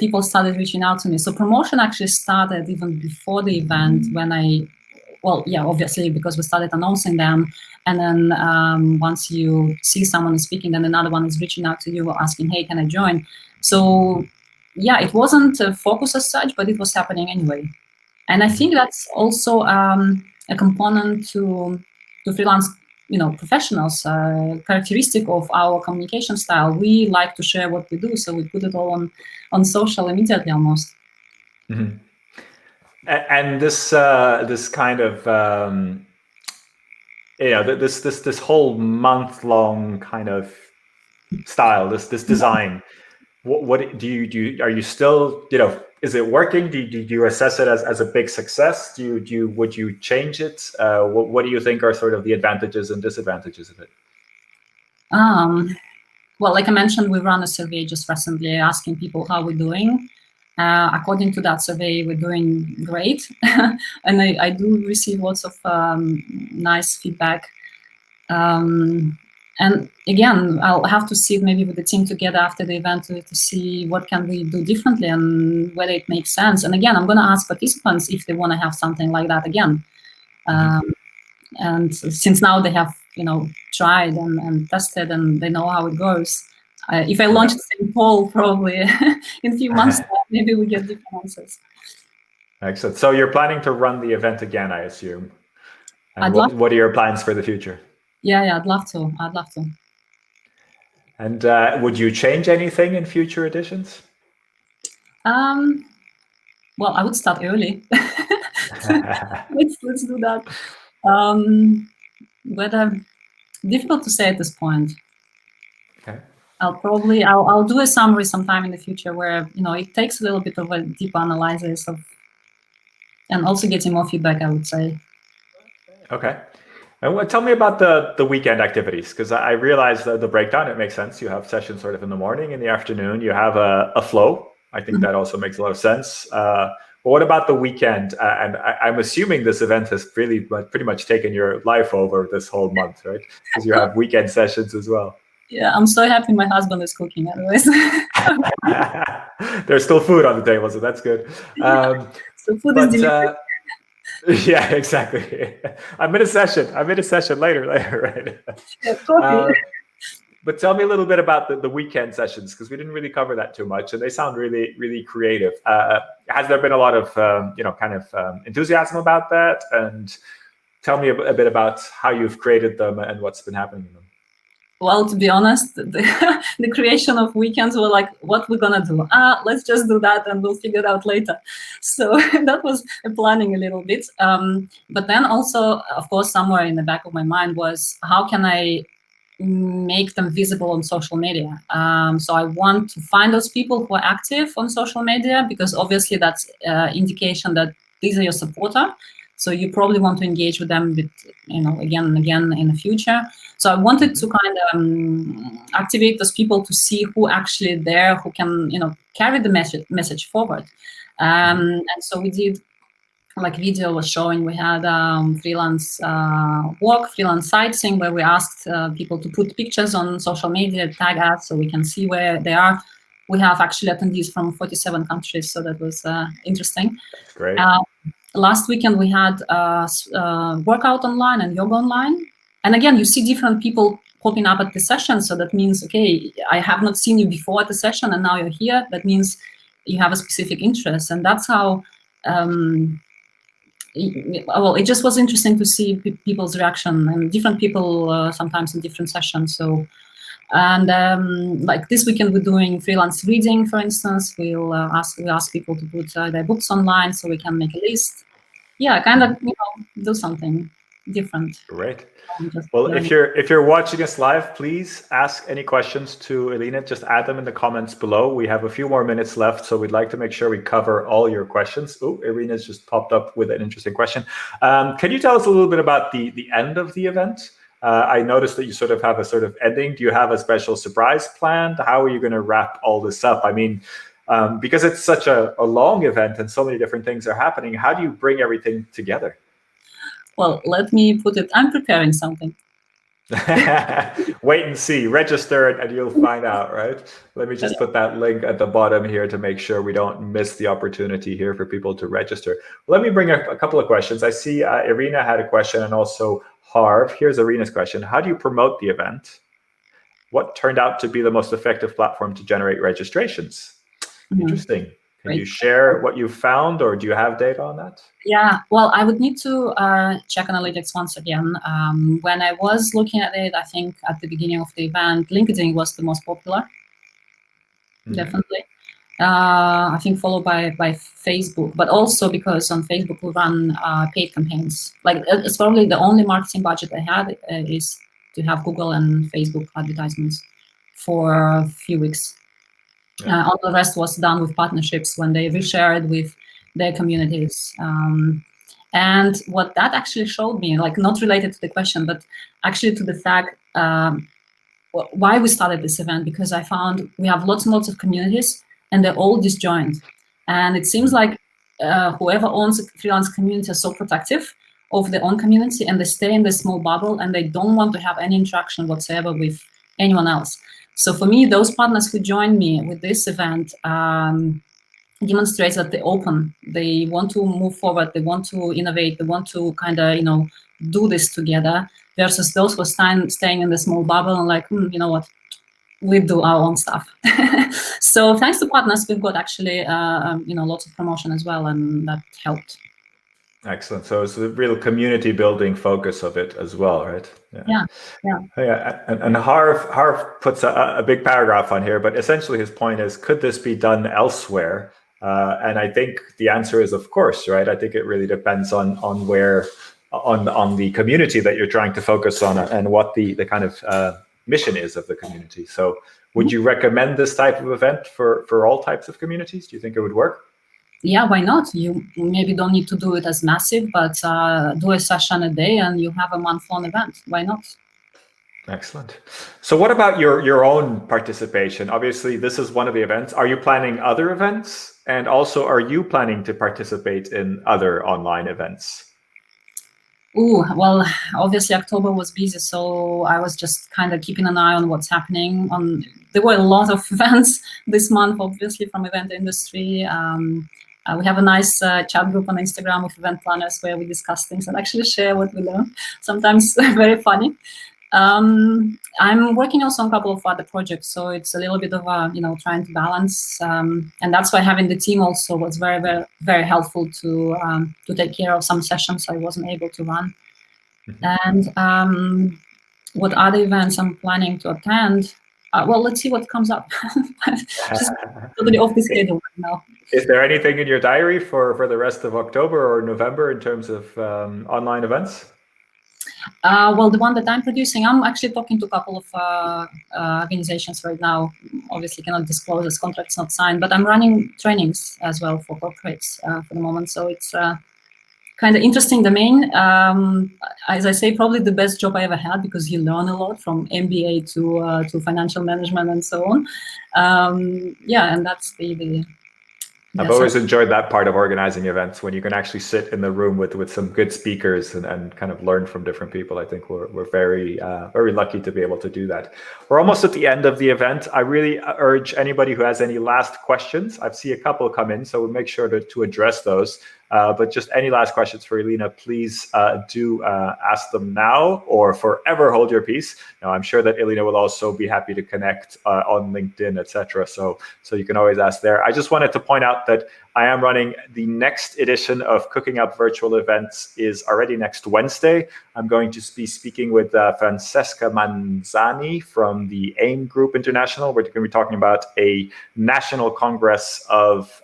people started reaching out to me. So promotion actually started even before the event when obviously because we started announcing them. And then once you see someone speaking, then another one is reaching out to you asking, hey, can I join? So yeah, it wasn't a focus as such, but it was happening anyway. And I think that's also a component to freelance professionals, characteristic of our communication style. We like to share what we do, so we put it all on social immediately almost. Mm-hmm. And this kind of this whole month-long kind of style, this design. What do you are you still, is it working? Do you assess it as a big success? Would you change it? What do you think are sort of the advantages and disadvantages of it? Well, like I mentioned, we ran a survey just recently asking people how we're doing. According to that survey, we're doing great. And I do receive lots of nice feedback. And again, I'll have to sit maybe with the team together after the event to see what can we do differently and whether it makes sense. And again, I'm going to ask participants if they want to have something like that again. And since now they have, tried and tested and they know how it goes, if I launch the same poll, probably in a few months, maybe we get different answers. Excellent. So you're planning to run the event again, I assume. And what are your plans for the future? Yeah, I'd love to. And would you change anything in future editions? Well, I would start early. let's do that. But difficult to say at this point. Okay. I'll do a summary sometime in the future where it takes a little bit of a deeper analysis and also getting more feedback, I would say. Okay. And tell me about the weekend activities, because I realized the breakdown, it makes sense. You have sessions sort of in the morning, in the afternoon. You have a flow. I think that also makes a lot of sense. But what about the weekend? And I'm assuming this event has really pretty much taken your life over this whole month, right? Because you have weekend sessions as well. Yeah, I'm so happy my husband is cooking anyways. There's still food on the table, so that's good. So food is delicious. Yeah, exactly. I'm in a session later, right? Yeah, but tell me a little bit about the weekend sessions, because we didn't really cover that too much, and they sound really, really creative. Has there been a lot of enthusiasm about that? And tell me a bit about how you've created them and what's been happening in them. Well, to be honest, the creation of weekends were like, what we're gonna do? Let's just do that and we'll figure it out later. So that was planning a little bit. But then also, of course, somewhere in the back of my mind was, how can I make them visible on social media? So I want to find those people who are active on social media, because obviously that's indication that these are your supporters. So you probably want to engage with them with, again and again in the future. So I wanted to kind of activate those people to see who actually there, who can, carry the message forward. And so we did like video was showing, we had freelance walk, freelance sightseeing, where we asked people to put pictures on social media, tag us so we can see where they are. We have actually attendees from 47 countries, so that was interesting. That's great. Last weekend we had workout online and yoga online. And again, you see different people popping up at the session. So that means, okay, I have not seen you before at the session and now you're here. That means you have a specific interest. And that's how, well, it just was interesting to see people's reaction, and different people sometimes in different sessions. So, and like this weekend, we're doing freelance reading, for instance. We'll ask people to put their books online so we can make a list. Yeah, kind of, do something different. Great. Well, if you're watching us live, please ask any questions to Elina. Just add them in the comments below. We have a few more minutes left, so we'd like to make sure we cover all your questions. Oh, Irina's just popped up with an interesting question. Can you tell us a little bit about the end of the event? I noticed that you sort of have a sort of ending. Do you have a special surprise planned? How are you going to wrap all this up? I mean, because it's such a long event and so many different things are happening, how do you bring everything together? Well, let me put it, I'm preparing something. Wait and see, register it and you'll find out, right? Let me just put that link at the bottom here to make sure we don't miss the opportunity here for people to register. Let me bring a couple of questions. I see Irina had a question, and also Harv. Here's Irina's question. How do you promote the event? What turned out to be the most effective platform to generate registrations? Interesting. Can you share what you found, or do you have data on that? Yeah, well, I would need to check analytics once again. When I was looking at it, I think at the beginning of the event, LinkedIn was the most popular, definitely. I think followed by Facebook, but also because on Facebook we run paid campaigns. Like, it's probably the only marketing budget I had is to have Google and Facebook advertisements for a few weeks. All the rest was done with partnerships when they reshared with their communities. And what that actually showed me, like not related to the question, but actually to the fact why we started this event, because I found we have lots and lots of communities and they're all disjoined. And it seems like whoever owns a freelance community are so protective of their own community, and they stay in this small bubble and they don't want to have any interaction whatsoever with anyone else. So for me, those partners who joined me with this event demonstrates that they're open. They want to move forward. They want to innovate. They want to kind of, do this together, versus those who are staying in the small bubble and like, you know what, we do our own stuff. So thanks to partners, we've got actually, lots of promotion as well, and that helped. Excellent. So it's a real community building focus of it as well, right? Yeah. And Harv puts a big paragraph on here, but essentially his point is, could this be done elsewhere? And I think the answer is, of course, right? I think it really depends on the community that you're trying to focus on and what the kind of mission is of the community. So would you recommend this type of event for all types of communities? Do you think it would work? Yeah, why not? You maybe don't need to do it as massive, but do a session a day and you have a month-long event. Why not? Excellent. So what about your own participation? Obviously, this is one of the events. Are you planning other events? And also, are you planning to participate in other online events? Well, obviously October was busy, so I was just kind of keeping an eye on what's happening. There were a lot of events this month, obviously, from event industry. We have a nice chat group on Instagram with event planners where we discuss things and actually share what we learn. Sometimes very funny. I'm working also on a couple of other projects, so it's a little bit of trying to balance, and that's why having the team also was very, very, very helpful to take care of some sessions I wasn't able to run. And what other events I'm planning to attend? Well, let's see what comes up. Just totally off the schedule right now. Is there anything in your diary for the rest of October or November in terms of online events? Well, the one that I'm producing, I'm actually talking to a couple of organizations right now. Obviously cannot disclose as contract's not signed, but I'm running trainings as well for corporates for the moment. So it's kind of interesting domain. As I say, probably the best job I ever had, because you learn a lot from MBA to financial management and so on. Yeah, and that's the I've always enjoyed that part of organizing events, when you can actually sit in the room with some good speakers and kind of learn from different people. I think we're very very lucky to be able to do that. We're almost at the end of the event. I really urge anybody who has any last questions. I see a couple come in, so we'll make sure to address those. But just any last questions for Elina, please do ask them now, or forever hold your peace. Now, I'm sure that Elina will also be happy to connect on LinkedIn, etc. So you can always ask there. I just wanted to point out that I am running the next edition of Cooking Up Virtual Events is already next Wednesday. I'm going to be speaking with Francesca Manzani from the AIM Group International. We're going to be talking about a national congress of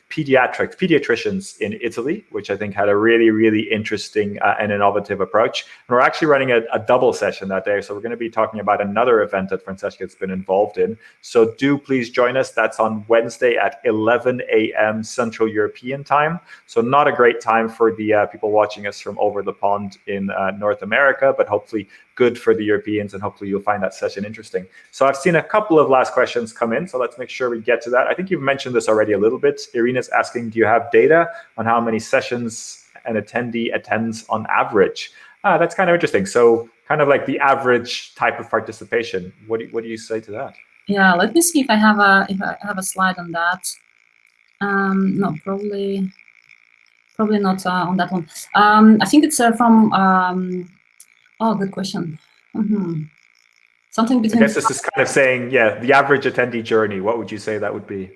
pediatricians in Italy, which I think had a really, really interesting and innovative approach. And we're actually running a double session that day. So we're going to be talking about another event that Francesca has been involved in. So do please join us. That's on Wednesday at 11 a.m. Central European time. So not a great time for the people watching us from over the pond in North America, but hopefully good for the Europeans, and hopefully you'll find that session interesting. So I've seen a couple of last questions come in, so let's make sure we get to that. I think you've mentioned this already a little bit. Irina's asking, do you have data on how many sessions an attendee attends on average? That's kind of interesting. So kind of like the average type of participation. What do you say to that? Yeah, let me see if I have a slide on that. No, probably not on that one. I think it's from. Oh, good question. Something between. I guess this is kind of saying, yeah, the average attendee journey. What would you say that would be?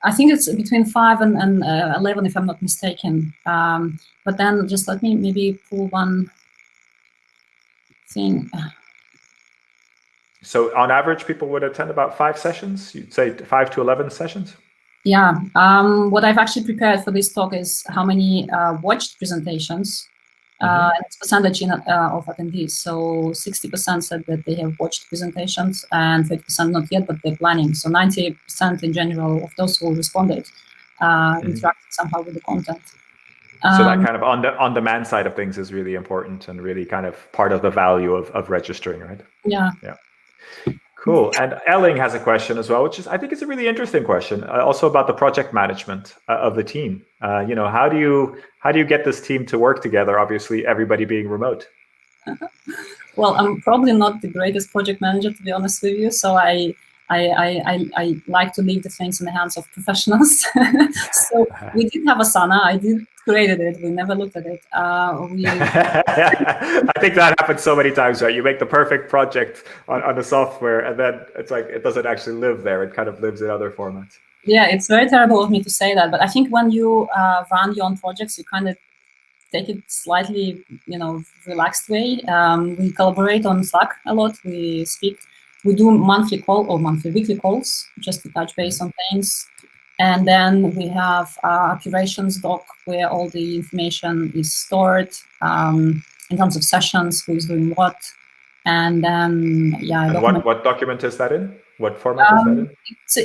I think it's between 5 and 11, if I'm not mistaken. But then just let me maybe pull one thing. So on average, people would attend about 5 sessions? You'd say 5 to 11 sessions? Yeah. What I've actually prepared for this talk is how many watched presentations. It's percentage of attendees. So 60% said that they have watched presentations, and 30% not yet, but they're planning. So 90% in general of those who responded interacted somehow with the content. So that kind of on-demand side of things is really important and really kind of part of the value of registering, right? Yeah. Yeah. Cool. And Elling has a question as well, which is, I think it's a really interesting question, also about the project management of the team. How do you get this team to work together? Obviously, everybody being remote. Well, I'm probably not the greatest project manager, to be honest with you. So I like to leave the things in the hands of professionals. So we did have Asana. I did created it. We never looked at it. I think that happens so many times, right? You make the perfect project on the software, and then it's like it doesn't actually live there. It kind of lives in other formats. Yeah, it's very terrible of me to say that, but I think when you run your own projects, you kind of take it slightly, relaxed way. We collaborate on Slack a lot. We speak. We do weekly calls just to touch base on things. And then we have a curations doc where all the information is stored in terms of sessions, who's doing what. And then, And what document is that in? What format is that in?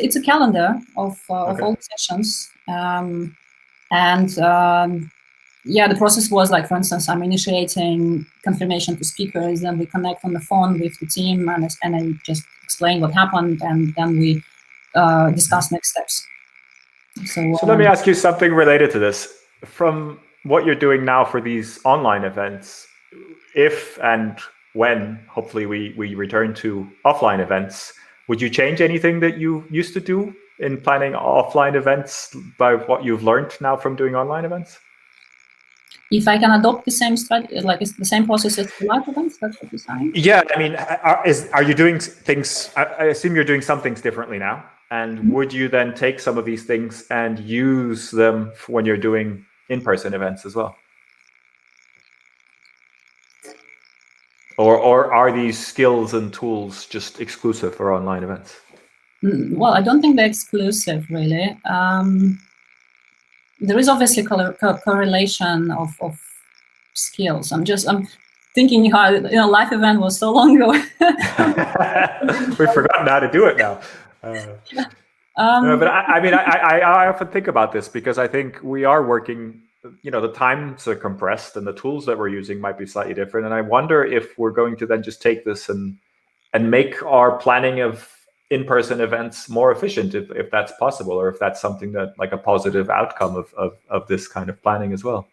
It's a calendar of all the sessions. The process was like, for instance, I'm initiating confirmation to speakers, and we connect on the phone with the team, and I just explain what happened, and then we discuss next steps. So let me ask you something related to this. From what you're doing now for these online events, if and when, hopefully, we return to offline events, would you change anything that you used to do in planning offline events by what you've learned now from doing online events? If I can adopt the same strategy, like the same process as the live events, that's what you're saying? Yeah, I mean, are you doing things? I assume you're doing some things differently now. And would you then take some of these things and use them when you're doing in-person events as well? Or are these skills and tools just exclusive for online events? Well, I don't think they're exclusive, really. There is obviously correlation of skills. I'm thinking how live event was so long ago. We've forgotten how to do it now. But I often think about this because I think we are working. The times are compressed and the tools that we're using might be slightly different. And I wonder if we're going to then just take this and make our planning of in-person events more efficient if that's possible, or if that's something that like a positive outcome of this kind of planning as well.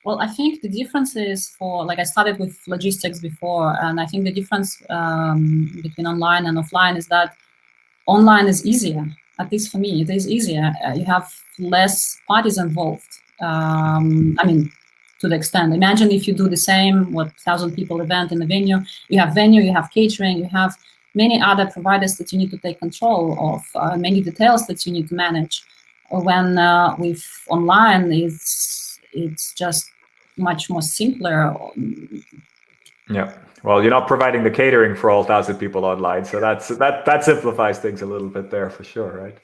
Well, I think the difference is I started with logistics before, and I think the difference between online and offline is that online is easier. At least for me, it is easier. You have less parties involved. I mean, to the extent. Imagine if you do the same 1,000 people event in the venue. You have venue, you have catering, you have many other providers that you need to take control of, many details that you need to manage. When with online, it's just much more simpler. Yeah. Well, you're not providing the catering for all 1,000 people online, so that simplifies things a little bit there for sure, right?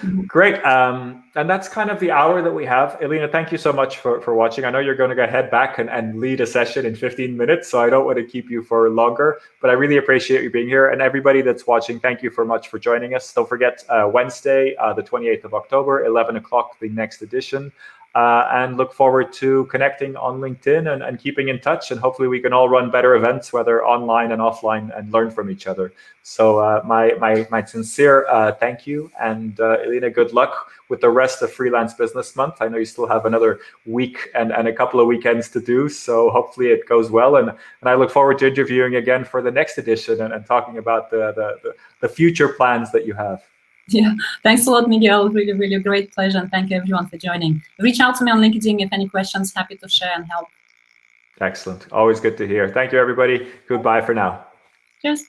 Mm-hmm. Great. And that's kind of the hour that we have. Elina, thank you so much for watching. I know you're going to head back and lead a session in 15 minutes, so I don't want to keep you for longer, but I really appreciate you being here. And everybody that's watching, thank you much for joining us. Don't forget, Wednesday, the 28th of October, 11 o'clock, the next edition. And look forward to connecting on LinkedIn and keeping in touch. And hopefully we can all run better events, whether online and offline, and learn from each other. So my sincere thank you. And Elina, good luck with the rest of Freelance Business Month. I know you still have another week and a couple of weekends to do. So hopefully it goes well. And I look forward to interviewing again for the next edition and talking about the future plans that you have. Yeah, thanks a lot, Miguel. Really, really great pleasure. And thank you everyone for joining. Reach out to me on LinkedIn if any questions. Happy to share and help. Excellent. Always good to hear. Thank you, everybody. Goodbye for now. Cheers.